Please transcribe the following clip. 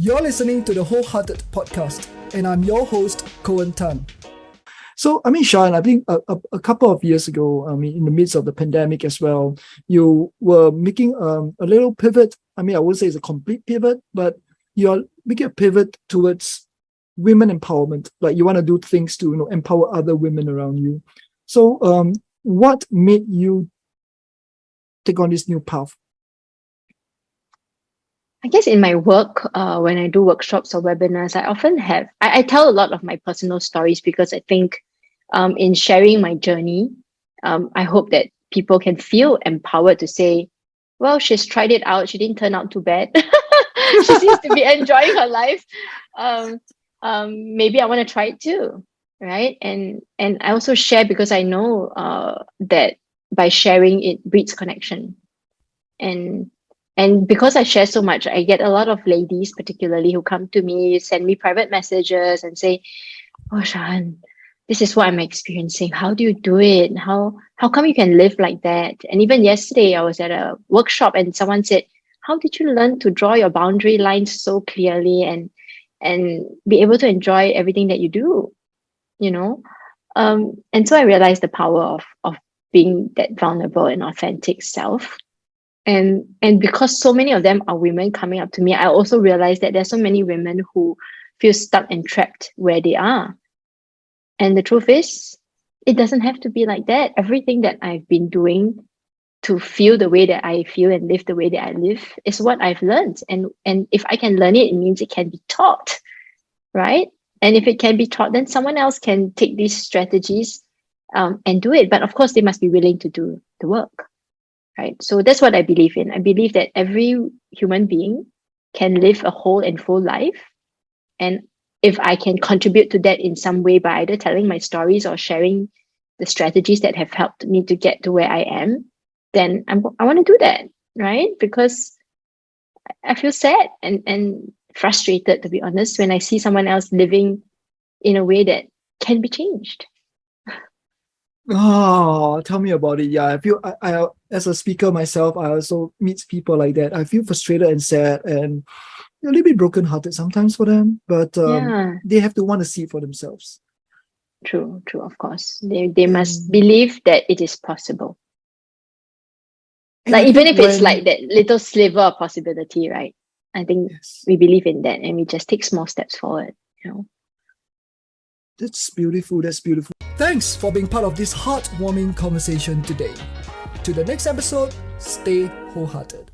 You're listening to the Wholehearted Podcast, and I'm your host, Coen Tan. So, Sha-En, I think a couple of years ago, in the midst of the pandemic as well, you were making a little pivot. I wouldn't say it's a complete pivot, but you're making a pivot towards women empowerment. Like you want to do things to empower other women around you. So, what made you take on this new path? I guess in my work, when I do workshops or webinars, I often I tell a lot of my personal stories because I think in sharing my journey, I hope that people can feel empowered to say, well, she's tried it out. She didn't turn out too bad. She seems to be enjoying her life. Maybe I want to try it too, right? And I also share because I know that by sharing, it breeds connection. And because I share so much, I get a lot of ladies, particularly, who come to me, send me private messages and say, "Oh, Sha-En, this is what I'm experiencing. How do you do it? How come you can live like that?" And even yesterday, I was at a workshop and someone said, "How did you learn to draw your boundary lines so clearly and be able to enjoy everything that you do?" And so I realized the power of being that vulnerable and authentic self. And because so many of them are women coming up to me, I also realized that there's so many women who feel stuck and trapped where they are. And the truth is, it doesn't have to be like that. Everything that I've been doing to feel the way that I feel and live the way that I live is what I've learned. And if I can learn it, it means it can be taught, right? And if it can be taught, then someone else can take these strategies and do it. But of course, they must be willing to do the work. Right. So that's what I believe in. I believe that every human being can live a whole and full life. And if I can contribute to that in some way by either telling my stories or sharing the strategies that have helped me to get to where I am, then I want to do that. Right. Because I feel sad and frustrated, to be honest, when I see someone else living in a way that can be changed. Oh, tell me about it. Yeah, I feel I as a speaker myself, I also meet people like that. I feel frustrated and sad and a little bit brokenhearted sometimes for them, but they have to want to see it for themselves. True, of course. They must believe that it is possible. Like even if it's like that little sliver of possibility, right? I think we believe in that and we just take small steps forward, That's beautiful. Thanks for being part of this heartwarming conversation today. To the next episode, stay wholehearted.